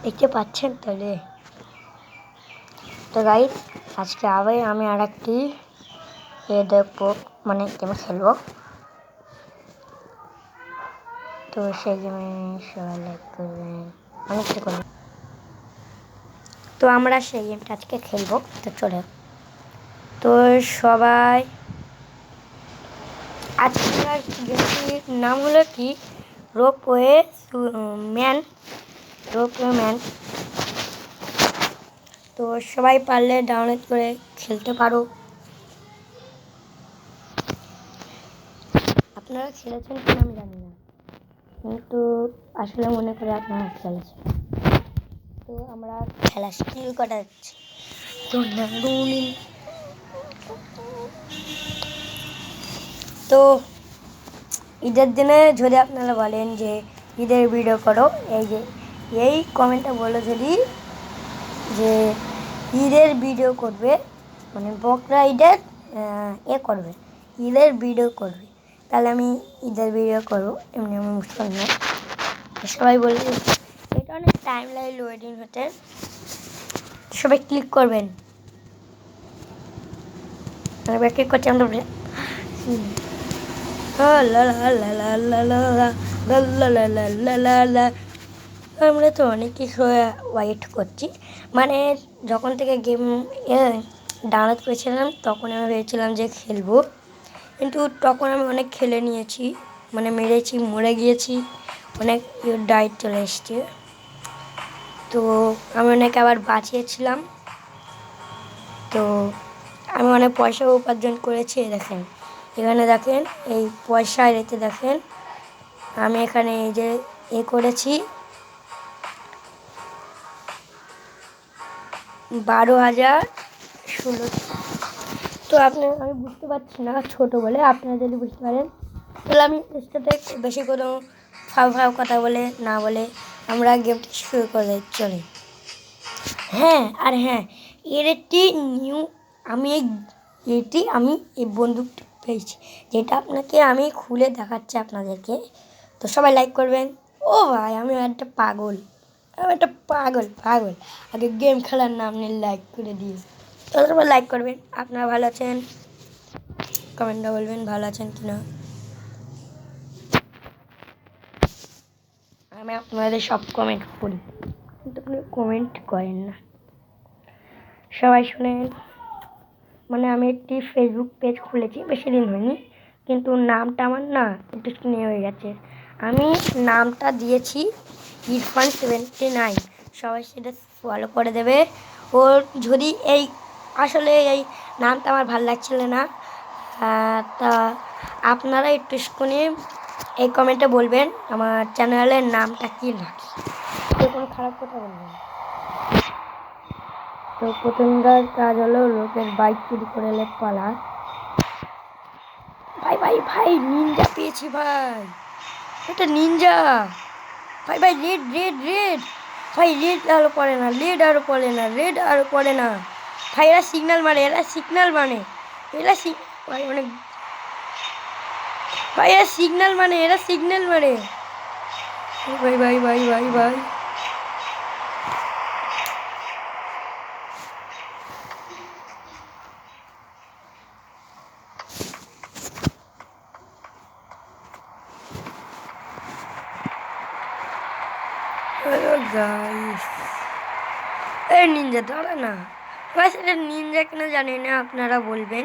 দেখতে পাচ্ছেন তাহলে। তো গাইস আজকে আবার আমি আর একটি দেখবো, মানে গেম খেলবো। তো সেই গেমে সবাই লাইক করবেন, অনেক কিছু করবেন। তো আমরা সেই গেমটা আজকে খেলবো। তো চলে, তো সবাই আজকের গেমটির নাম হলো কি রোপওয়ে ম্যান, রোপওয়ে ম্যান। তো সবাই পারলে ডাউনলোড করে খেলতে পারো। আপনারা খেলেছেন কিনা আমি জানি না, কিন্তু আসলে মনে করে আপনারা খেলেছেন। তো আমরা খেলা স্কিল করা যাচ্ছি। তো ঈদের দিনে যদি আপনারা বলেন যে ঈদের ভিডিও করো, এই কমেন্টটা বলো যদি যে ঈদের ভিডিও করবে, মানে বকরা ঈদের করবে, ঈদের ভিডিও করবে, তাহলে আমি ঈদের ভিডিও করবো। এমনি আমি মুসলমান না। সবাই বলবে এটা অনেক টাইম লাগে লোডিং হতে, সবাই ক্লিক করবেন। ক্লিক করছি আমরা আমরা তো অনেক কিছু ওয়েট করছি, মানে যখন থেকে গেম ডাউনলোড করেছিলাম তখন আমি ভেবেছিলাম যে খেলবো, কিন্তু তখন আমি অনেক খেলে নিয়েছি, মানে মেরেছি, মরে গিয়েছি, অনেক ডাইট চলে এসছে। তো আমি অনেক আবার বাঁচিয়েছিলাম। তো আমি অনেক পয়সা উপার্জন করেছি। দেখেন এখানে, দেখেন এই পয়সা রেখে দেখেন আমি এখানে এই যে করেছি 12,016। তো আমি বুঝতে পারছি না ছোটো বলে, আপনারা যদি বুঝতে পারেন তাহলে আমি সাথে বেশি কোনো ফাও কথা বলে না বলে আমরা গেমটি শুরু করে চলে। হ্যাঁ, আর হ্যাঁ, এর একটি নিউ আমি এই বন্দুকটি পেয়েছি, যেটা আপনাকে আমি খুলে দেখাচ্ছি আপনাদেরকে। তো সবাই লাইক করবেন। ও ভাই, আমি একটা পাগল, আগে গেম খেলার নাম নিয়ে লাইক করে দিয়ে। তো সবাই লাইক করবেন। আপনারা ভালো আছেন, কমেন্টটা বলবেন ভালো আছেন কিনা। আমি আপনাদের সব কমেন্ট করি, কিন্তু আপনি কমেন্ট করেন না। সবাই শুনেন, মানে আমি একটি ফেসবুক পেজ খুলেছি, বেশি দিন হয়নি, কিন্তু নামটা আমার না একটু নিয়ে হয়ে গেছে। আমি নামটা দিয়েছি ইরফান79। সবাই সেটা ফলো করে দেবে। ওর যদি আসলে এই নামটা আমার ভালো লাগছিল না, তা আপনারা একটু শুনে এই কমেন্টে বলবেন আমার চ্যানেলের নামটা কী রাখি, কেউ কোনো খারাপ কথা বলবেন। তো প্রথমকার কাজ হলো লোকের বাইক চুরি করে এলে পালা। ভাই ভাই ভাই নিনজা পেয়েছি ভাই, এটা নিনজা ভাই। ভাই রেড রেড রেড ভাই, রেড আরও পড়ে না, রেড আরও পড়ে না, রেড আরও পড়ে না ভাই। এরা সিগন্যাল মারে, ভাই অনেক ভাই, এরা সিগন্যাল মারে ভাই ভাই ভাই ভাই ভাই। এই নিনজা দাঁড়া না, বাস এটা নিনজা কিনা জানি না, আপনারা বলবেন।